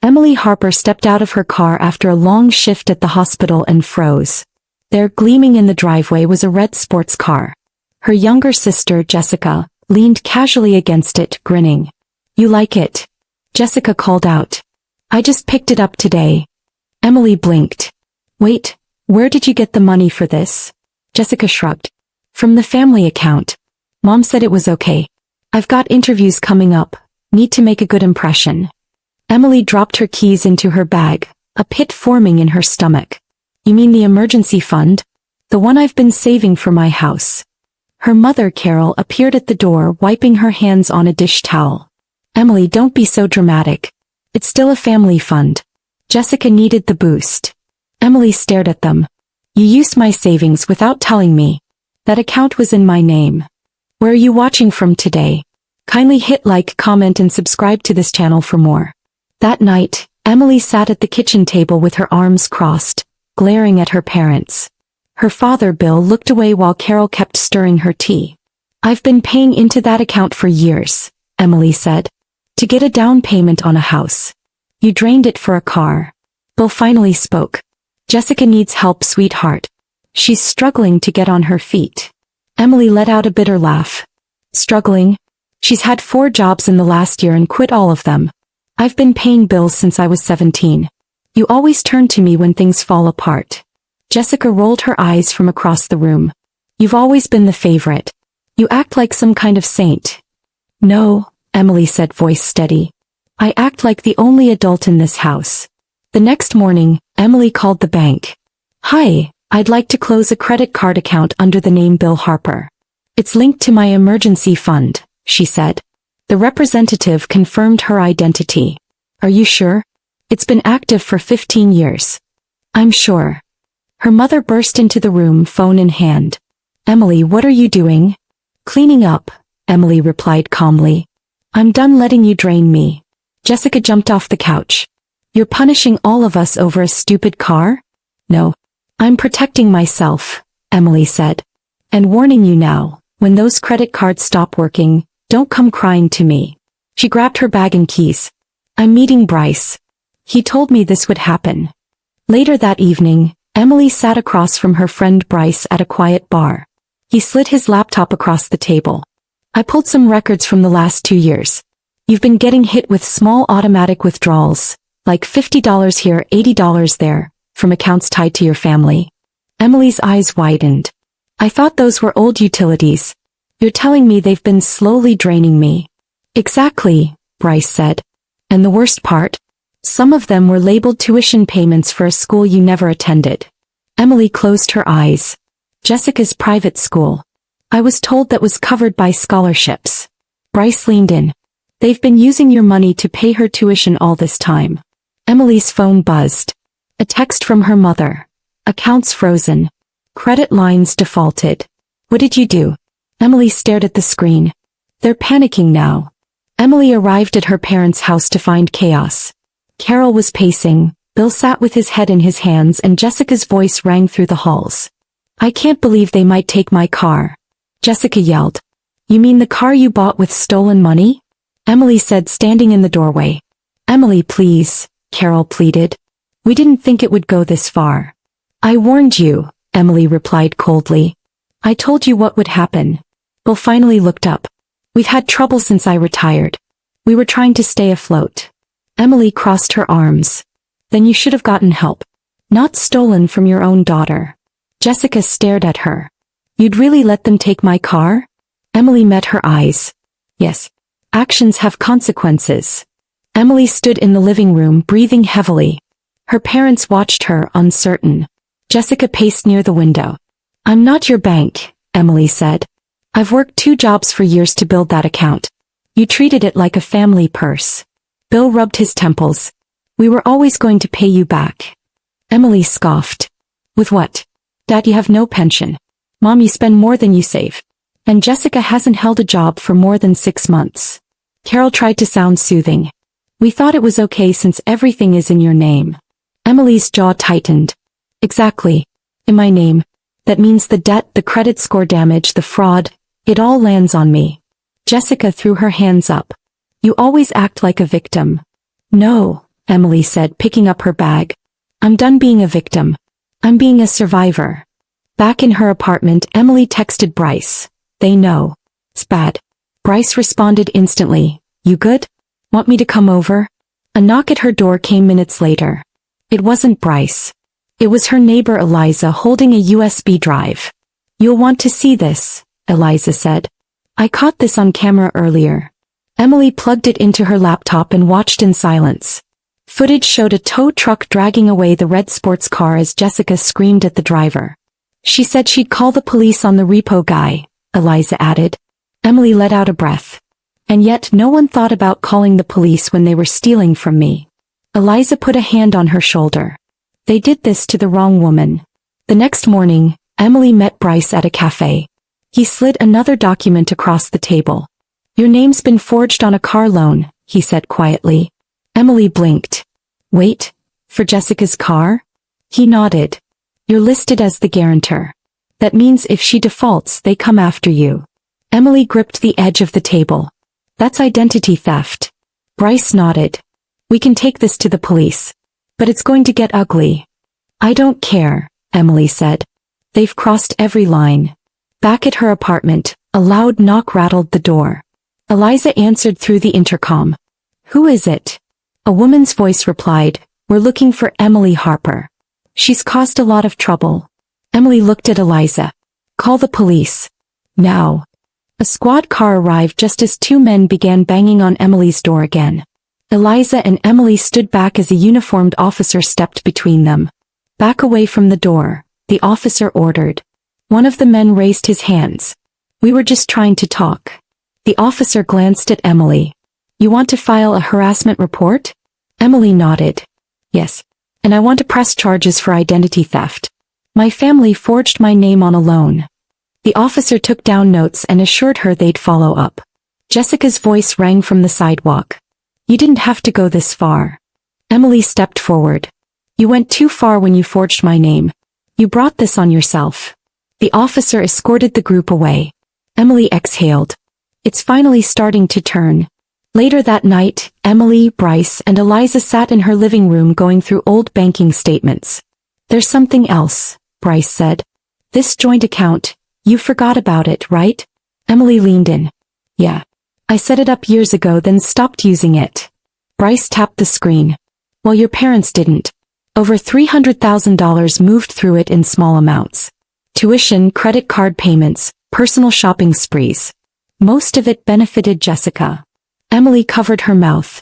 Emily Harper stepped out of her car after a long shift at the hospital and froze. There, gleaming in the driveway, was a red sports car. Her younger sister, Jessica, leaned casually against it, grinning. "You like it?" Jessica called out. "I just picked it up today." Emily blinked. "Wait, where did you get the money for this?" Jessica shrugged. "From the family account. Mom said it was okay. I've got interviews coming up, need to make a good impression." Emily dropped her keys into her bag, a pit forming in her stomach. "You mean the emergency fund? The one I've been saving for my house?" Her mother, Carol, appeared at the door, wiping her hands on a dish towel. "Emily, don't be so dramatic. It's still a family fund." Jessica needed the boost. Emily stared at them. "You used my savings without telling me. That account was in my name. Where are you watching from today? Kindly hit like, comment and subscribe to this channel for more." That night, Emily sat at the kitchen table with her arms crossed, glaring at her parents. Her father, Bill, looked away while Carol kept stirring her tea. "I've been paying into that account for years," Emily said. "To get a down payment on a house. You drained it for a car." Bill finally spoke. "Jessica needs help, sweetheart. She's struggling to get on her feet." Emily let out a bitter laugh. "Struggling? She's had 4 jobs in the last year and quit all of them. I've been paying bills since I was 17. You always turn to me when things fall apart." Jessica rolled her eyes from across the room. "You've always been the favorite. You act like some kind of saint." "No," Emily said, voice steady. "I act like the only adult in this house." The next morning, Emily called the bank. "Hi, I'd like to close a credit card account under the name Bill Harper. It's linked to my emergency fund," she said. The representative confirmed her identity. "Are you sure? It's been active for 15 years. "I'm sure." Her mother burst into the room, phone in hand. "Emily, what are you doing?" "Cleaning up," Emily replied calmly. "I'm done letting you drain me." Jessica jumped off the couch. "You're punishing all of us over a stupid car?" "No. I'm protecting myself," Emily said. "And warning you now, when those credit cards stop working, don't come crying to me." She grabbed her bag and keys. "I'm meeting Bryce. He told me this would happen." Later that evening, Emily sat across from her friend Bryce at a quiet bar. He slid his laptop across the table. "I pulled some records from the last 2 years. You've been getting hit with small automatic withdrawals, like $50 here, $80 there, from accounts tied to your family." Emily's eyes widened. "I thought those were old utilities. You're telling me they've been slowly draining me?" "Exactly," Bryce said. "And the worst part? Some of them were labeled tuition payments for a school you never attended." Emily closed her eyes. "Jessica's private school. I was told that was covered by scholarships." Bryce leaned in. "They've been using your money to pay her tuition all this time." Emily's phone buzzed. A text from her mother. "Accounts frozen. Credit lines defaulted. What did you do?" Emily stared at the screen. "They're panicking now." Emily arrived at her parents' house to find chaos. Carol was pacing, Bill sat with his head in his hands, and Jessica's voice rang through the halls. "I can't believe they might take my car," Jessica yelled. "You mean the car you bought with stolen money?" Emily said, standing in the doorway. "Emily, please," Carol pleaded. "We didn't think it would go this far." "I warned you," Emily replied coldly. "I told you what would happen." Bill finally looked up. "We've had trouble since I retired. We were trying to stay afloat." Emily crossed her arms. "Then you should have gotten help. Not stolen from your own daughter." Jessica stared at her. "You'd really let them take my car?" Emily met her eyes. "Yes. Actions have consequences." Emily stood in the living room, breathing heavily. Her parents watched her, uncertain. Jessica paced near the window. "I'm not your bank," Emily said. "I've worked 2 jobs for years to build that account. You treated it like a family purse." Bill rubbed his temples. "We were always going to pay you back." Emily scoffed. "With what? Dad, you have no pension. Mom, you spend more than you save. And Jessica hasn't held a job for more than 6 months." Carol tried to sound soothing. "We thought it was okay since everything is in your name." Emily's jaw tightened. "Exactly. In my name. That means the debt, the credit score damage, the fraud, it all lands on me." Jessica threw her hands up. "You always act like a victim." "No," Emily said, picking up her bag. I'm done being a victim. I'm being a survivor. Back in her apartment, Emily texted Bryce. They know. It's bad. Bryce responded instantly. You good? Want me to come over? A knock at her door came minutes later. It wasn't Bryce. It was her neighbor Eliza holding a USB drive. You'll want to see this, Eliza said. I caught this on camera earlier. Emily plugged it into her laptop and watched in silence. Footage showed a tow truck dragging away the red sports car as Jessica screamed at the driver. She said she'd call the police on the repo guy, Eliza added. Emily let out a breath. And yet no one thought about calling the police when they were stealing from me. Eliza put a hand on her shoulder. They did this to the wrong woman. The next morning, Emily met Bryce at a cafe. He slid another document across the table. Your name's been forged on a car loan, he said quietly. Emily blinked. Wait, for Jessica's car? He nodded. You're listed as the guarantor. That means if she defaults, they come after you. Emily gripped the edge of the table. That's identity theft. Bryce nodded. We can take this to the police. But it's going to get ugly. I don't care, Emily said. They've crossed every line. Back at her apartment, a loud knock rattled the door. Eliza answered through the intercom. Who is it? A woman's voice replied, We're looking for Emily Harper. She's caused a lot of trouble. Emily looked at Eliza. Call the police. Now. A squad car arrived just as two men began banging on Emily's door again. Eliza and Emily stood back as a uniformed officer stepped between them. Back away from the door, the officer ordered. One of the men raised his hands. We were just trying to talk. The officer glanced at Emily. You want to file a harassment report? Emily nodded. Yes. And I want to press charges for identity theft. My family forged my name on a loan. The officer took down notes and assured her they'd follow up. Jessica's voice rang from the sidewalk. You didn't have to go this far. Emily stepped forward. You went too far when you forged my name. You brought this on yourself. The officer escorted the group away. Emily exhaled. It's finally starting to turn. Later that night, Emily, Bryce, and Eliza sat in her living room going through old banking statements. There's something else, Bryce said. This joint account, you forgot about it, right? Emily leaned in. Yeah. I set it up years ago then stopped using it. Bryce tapped the screen. Well, your parents didn't. Over $300,000 moved through it in small amounts. Tuition, credit card payments, personal shopping sprees. Most of it benefited Jessica. Emily covered her mouth.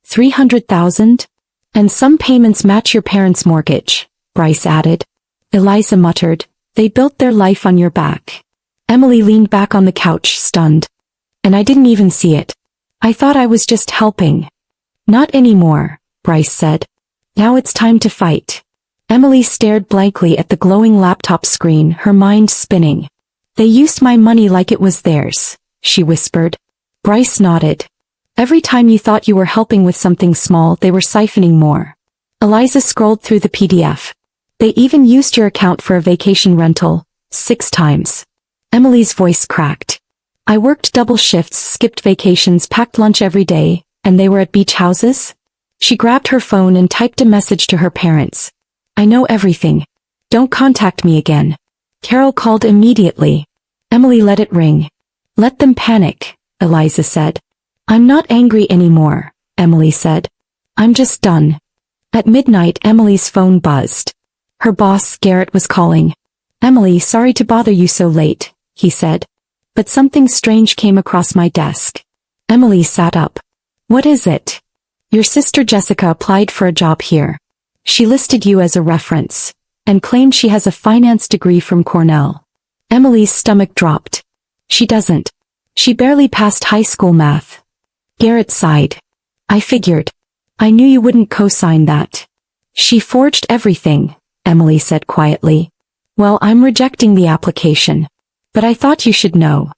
300,000? And some payments match your parents' mortgage, Bryce added. Eliza muttered, they built their life on your back. Emily leaned back on the couch, stunned. And I didn't even see it. I thought I was just helping. Not anymore, Bryce said. Now it's time to fight. Emily stared blankly at the glowing laptop screen, her mind spinning. They used my money like it was theirs, she whispered. Bryce nodded. Every time you thought you were helping with something small, they were siphoning more. Eliza scrolled through the PDF. They even used your account for a vacation rental, 6 times. Emily's voice cracked. I worked double shifts, skipped vacations, packed lunch every day, and they were at beach houses? She grabbed her phone and typed a message to her parents. I know everything. Don't contact me again. Carol called immediately. Emily let it ring. Let them panic, Eliza said. I'm not angry anymore, Emily said. I'm just done. At midnight, Emily's phone buzzed. Her boss, Garrett, was calling. Emily, sorry to bother you so late, he said. But something strange came across my desk. Emily sat up. What is it? Your sister Jessica applied for a job here. She listed you as a reference, and claimed she has a finance degree from Cornell. Emily's stomach dropped. She doesn't. She barely passed high school math. Garrett sighed. I figured. I knew you wouldn't co-sign that. She forged everything, Emily said quietly. Well, I'm rejecting the application. But I thought you should know.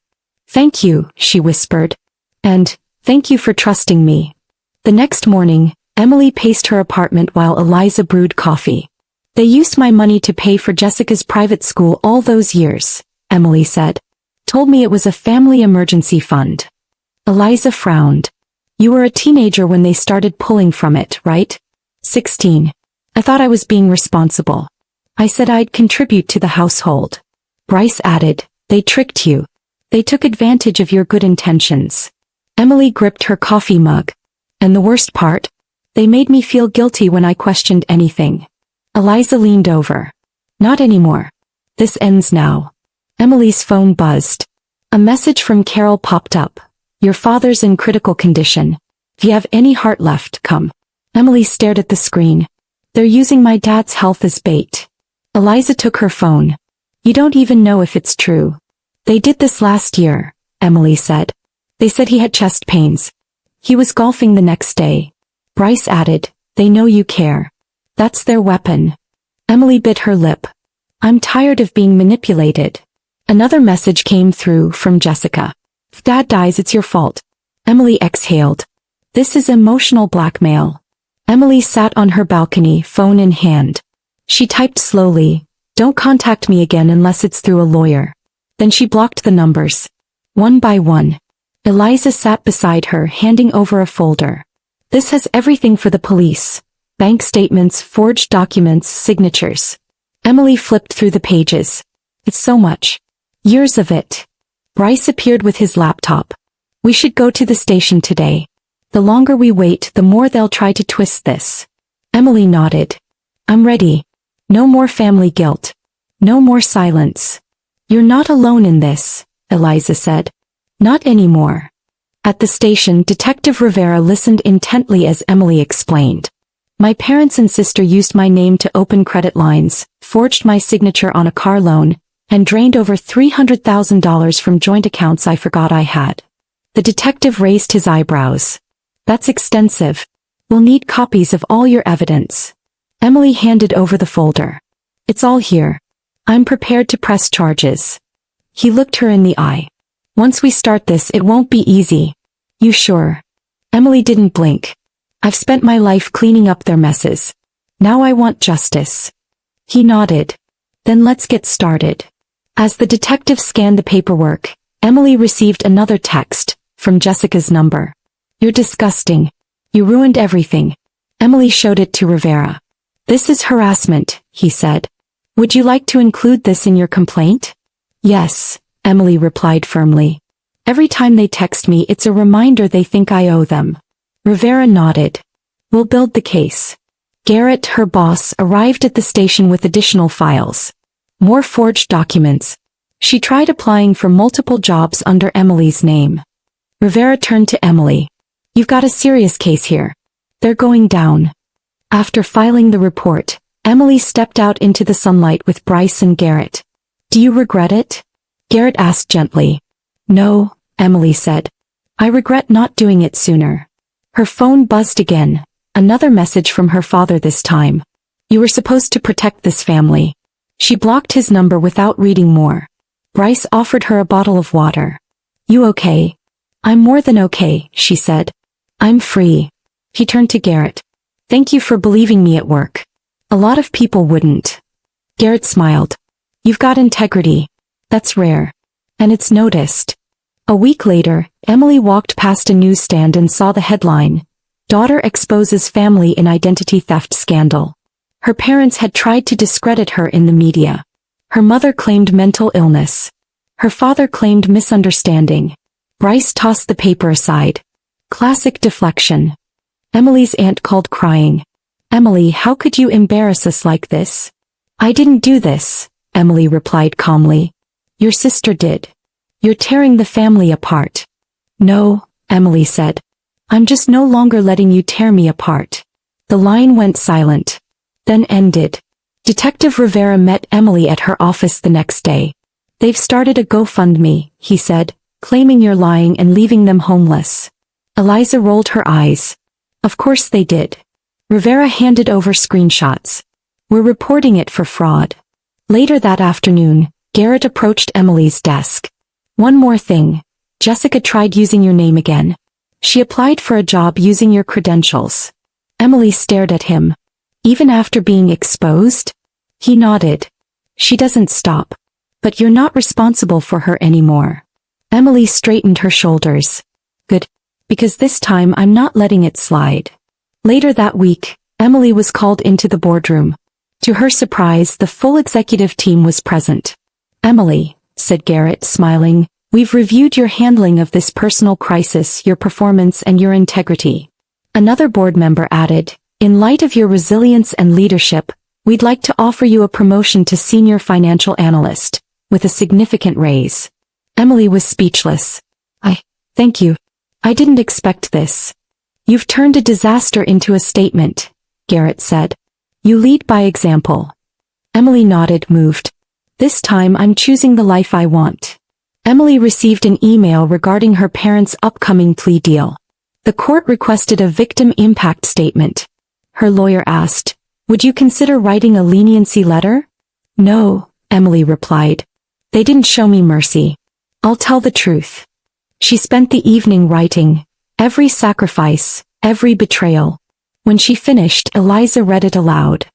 Thank you, she whispered. And, thank you for trusting me. The next morning, Emily paced her apartment while Eliza brewed coffee. They used my money to pay for Jessica's private school all those years, Emily said. Told me it was a family emergency fund. Eliza frowned. You were a teenager when they started pulling from it, right? 16. I thought I was being responsible. I said I'd contribute to the household. Bryce added, they tricked you. They took advantage of your good intentions. Emily gripped her coffee mug. And the worst part? They made me feel guilty when I questioned anything. Eliza leaned over. Not anymore. This ends now. Emily's phone buzzed. A message from Carol popped up. Your father's in critical condition. If you have any heart left, come. Emily stared at the screen. They're using my dad's health as bait. Eliza took her phone. You don't even know if it's true. They did this last year, Emily said. They said he had chest pains. He was golfing the next day. Bryce added, they know you care. That's their weapon. Emily bit her lip. I'm tired of being manipulated. Another message came through from Jessica. If Dad dies, it's your fault. Emily exhaled. This is emotional blackmail. Emily sat on her balcony, phone in hand. She typed slowly, don't contact me again unless it's through a lawyer. Then she blocked the numbers. One by one. Eliza sat beside her, handing over a folder. This has everything for the police. Bank statements, forged documents, signatures. Emily flipped through the pages. It's so much. Years of it. Bryce appeared with his laptop. We should go to the station today. The longer we wait, the more they'll try to twist this. Emily nodded. I'm ready. No more family guilt. No more silence. You're not alone in this, Eliza said. Not anymore. At the station, Detective Rivera listened intently as Emily explained. My parents and sister used my name to open credit lines, forged my signature on a car loan, and drained over $300,000 from joint accounts I forgot I had. The detective raised his eyebrows. That's extensive. We'll need copies of all your evidence. Emily handed over the folder. It's all here. I'm prepared to press charges. He looked her in the eye. Once we start this, it won't be easy. You sure? Emily didn't blink. I've spent my life cleaning up their messes. Now I want justice. He nodded. Then let's get started. As the detective scanned the paperwork, Emily received another text from Jessica's number. You're disgusting. You ruined everything. Emily showed it to Rivera. This is harassment, he said. Would you like to include this in your complaint? Yes, Emily replied firmly. Every time they text me, it's a reminder they think I owe them. Rivera nodded. We'll build the case. Garrett, her boss, arrived at the station with additional files. More forged documents. She tried applying for multiple jobs under Emily's name. Rivera turned to Emily. You've got a serious case here. They're going down. After filing the report, Emily stepped out into the sunlight with Bryce and Garrett. Do you regret it? Garrett asked gently. No, Emily said. I regret not doing it sooner. Her phone buzzed again. Another message from her father this time. You were supposed to protect this family. She blocked his number without reading more. Bryce offered her a bottle of water. You okay? I'm more than okay, she said. I'm free. He turned to Garrett. Thank you for believing me at work. A lot of people wouldn't. Garrett smiled. You've got integrity. That's rare. And it's noticed. A week later, Emily walked past a newsstand and saw the headline, Daughter exposes family in identity theft scandal. Her parents had tried to discredit her in the media. Her mother claimed mental illness. Her father claimed misunderstanding. Bryce tossed the paper aside. Classic deflection. Emily's aunt called crying. Emily, how could you embarrass us like this? I didn't do this, Emily replied calmly. Your sister did. You're tearing the family apart. No, Emily said. I'm just no longer letting you tear me apart. The line went silent. Then ended. Detective Rivera met Emily at her office the next day. They've started a GoFundMe, he said, claiming you're lying and leaving them homeless. Eliza rolled her eyes. Of course they did. Rivera handed over screenshots. We're reporting it for fraud. Later that afternoon, Garrett approached Emily's desk. One more thing. Jessica tried using your name again. She applied for a job using your credentials. Emily stared at him. Even after being exposed? He nodded. She doesn't stop. But you're not responsible for her anymore. Emily straightened her shoulders. Good. Because this time I'm not letting it slide. Later that week, Emily was called into the boardroom. To her surprise, the full executive team was present. "Emily," said Garrett, smiling, "we've reviewed your handling of this personal crisis, your performance and your integrity." Another board member added, "In light of your resilience and leadership, we'd like to offer you a promotion to senior financial analyst, with a significant raise." Emily was speechless. Thank you. I didn't expect this." "You've turned a disaster into a statement," Garrett said. "You lead by example." Emily nodded, moved. "This time I'm choosing the life I want." Emily received an email regarding her parents' upcoming plea deal. The court requested a victim impact statement. Her lawyer asked, "Would you consider writing a leniency letter?" "No," Emily replied. "They didn't show me mercy. I'll tell the truth." She spent the evening writing, every sacrifice, every betrayal. When she finished, Eliza read it aloud.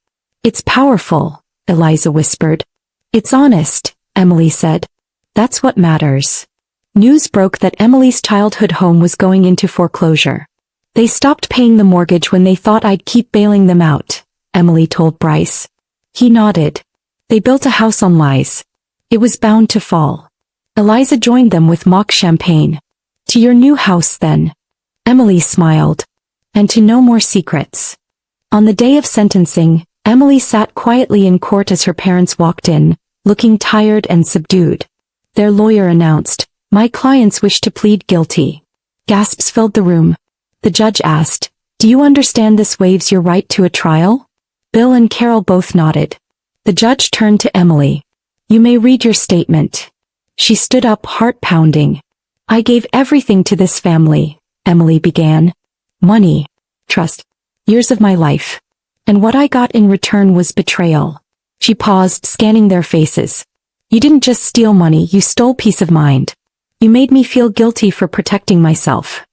"It's powerful," Eliza whispered. "It's honest," Emily said. "That's what matters." News broke that Emily's childhood home was going into foreclosure. "They stopped paying the mortgage when they thought I'd keep bailing them out," Emily told Bryce. He nodded. "They built a house on lies. It was bound to fall." Eliza joined them with mock champagne. "To your new house, then." Emily smiled. "And to no more secrets." On the day of sentencing, Emily sat quietly in court as her parents walked in, looking tired and subdued. Their lawyer announced, "My clients wish to plead guilty." Gasps filled the room. The judge asked, "Do you understand this waives your right to a trial?" Bill and Carol both nodded. The judge turned to Emily. "You may read your statement." She stood up, heart pounding. "I gave everything to this family," Emily began. "Money, trust, years of my life. And what I got in return was betrayal." She paused, scanning their faces. "You didn't just steal money, you stole peace of mind. You made me feel guilty for protecting myself."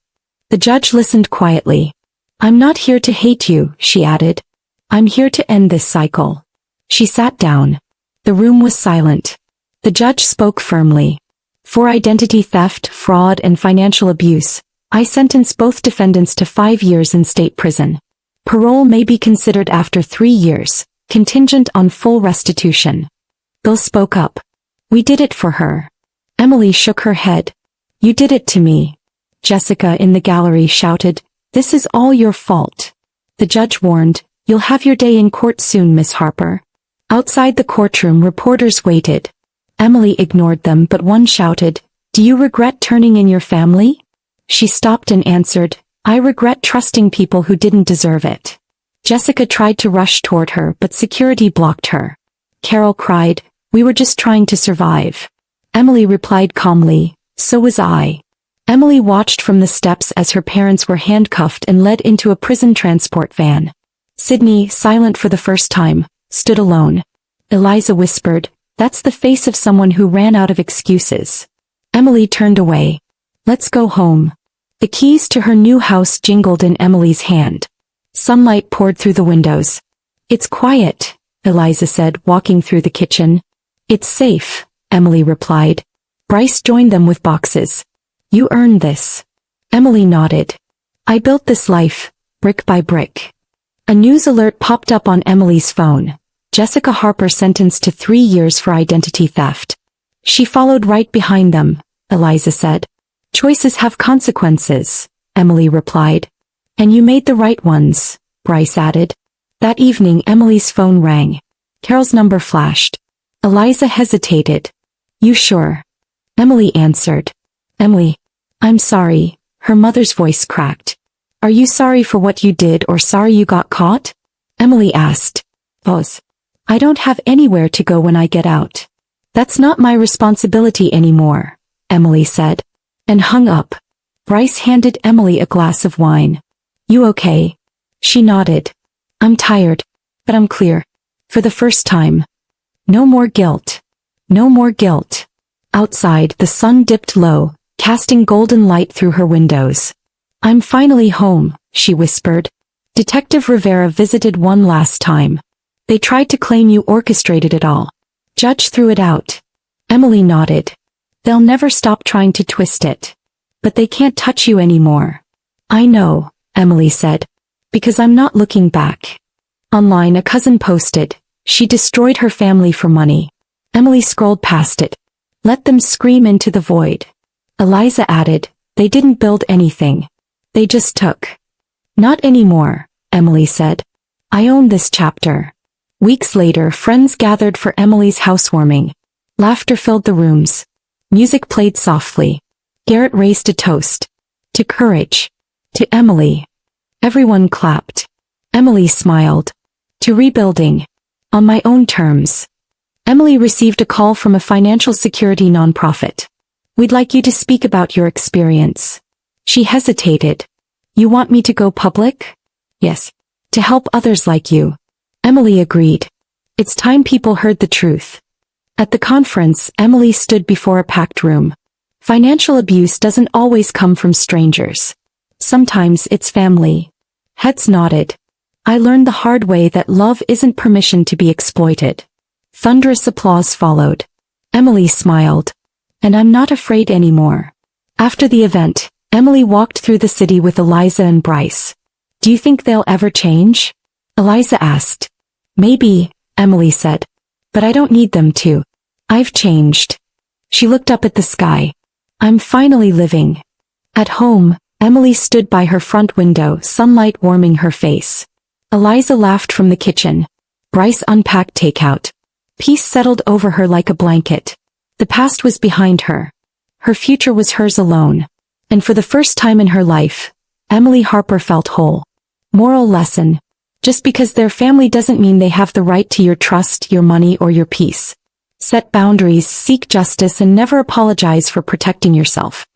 The judge listened quietly. "I'm not here to hate you," she added. "I'm here to end this cycle." She sat down. The room was silent. The judge spoke firmly. "For identity theft, fraud, and financial abuse, I sentence both defendants to 5 years in state prison. Parole may be considered after 3 years, contingent on full restitution." Bill spoke up. "We did it for her." Emily shook her head. "You did it to me." Jessica in the gallery shouted, "This is all your fault." The judge warned, "You'll have your day in court soon, Miss Harper." Outside the courtroom, reporters waited. Emily ignored them, but one shouted, "Do you regret turning in your family?" She stopped and answered, "I regret trusting people who didn't deserve it." Jessica tried to rush toward her, but security blocked her. Carol cried, "We were just trying to survive." Emily replied calmly, "So was I." Emily watched from the steps as her parents were handcuffed and led into a prison transport van. Sydney, silent for the first time, stood alone. Eliza whispered, "That's the face of someone who ran out of excuses." Emily turned away. "Let's go home." The keys to her new house jingled in Emily's hand. Sunlight poured through the windows. "It's quiet," Eliza said, walking through the kitchen. "It's safe," Emily replied. Bryce joined them with boxes. "You earned this." Emily nodded. "I built this life, brick by brick." A news alert popped up on Emily's phone. Jessica Harper sentenced to 3 years for identity theft. "She followed right behind them," Eliza said. "Choices have consequences," Emily replied. "And you made the right ones," Bryce added. That evening Emily's phone rang. Carol's number flashed. Eliza hesitated. "You sure?" Emily answered. "Emily, I'm sorry," her mother's voice cracked. "Are you sorry for what you did or sorry you got caught?" Emily asked. "Both. I don't have anywhere to go when I get out." "That's not my responsibility anymore," Emily said. And hung up. Bryce handed Emily a glass of wine. "You okay?" She nodded. "I'm tired, but I'm clear. For the first time. No more guilt. No more guilt." Outside, the sun dipped low, casting golden light through her windows. "I'm finally home," she whispered. "Detective Rivera visited one last time. They tried to claim you orchestrated it all. Judge threw it out." Emily nodded. "They'll never stop trying to twist it. But they can't touch you anymore." "I know," Emily said. "Because I'm not looking back." Online, a cousin posted, "She destroyed her family for money." Emily scrolled past it. "Let them scream into the void." Eliza added, "They didn't build anything. They just took." "Not anymore," Emily said. "I own this chapter." Weeks later, friends gathered for Emily's housewarming. Laughter filled the rooms. Music played softly. Garrett raised a toast. To courage. To Emily. Everyone clapped. Emily smiled. To rebuilding. On my own terms. Emily received a call from a financial security nonprofit. "We'd like you to speak about your experience." She hesitated. "You want me to go public?" "Yes. To help others like you." Emily agreed. It's time people heard the truth. At the conference, Emily stood before a packed room. Financial abuse doesn't always come from strangers. Sometimes it's family. Heads nodded. "I learned the hard way that love isn't permission to be exploited." Thunderous applause followed. Emily smiled. "And I'm not afraid anymore." After the event, Emily walked through the city with Eliza and Bryce. "Do you think they'll ever change?" Eliza asked. "Maybe," Emily said. "But I don't need them to. I've changed." She looked up at the sky. "I'm finally living." At home, Emily stood by her front window, sunlight warming her face. Eliza laughed from the kitchen. Bryce unpacked takeout. Peace settled over her like a blanket. The past was behind her. Her future was hers alone. And for the first time in her life, Emily Harper felt whole. Moral lesson. Just because they're family doesn't mean they have the right to your trust, your money, or your peace. Set boundaries, seek justice, and never apologize for protecting yourself.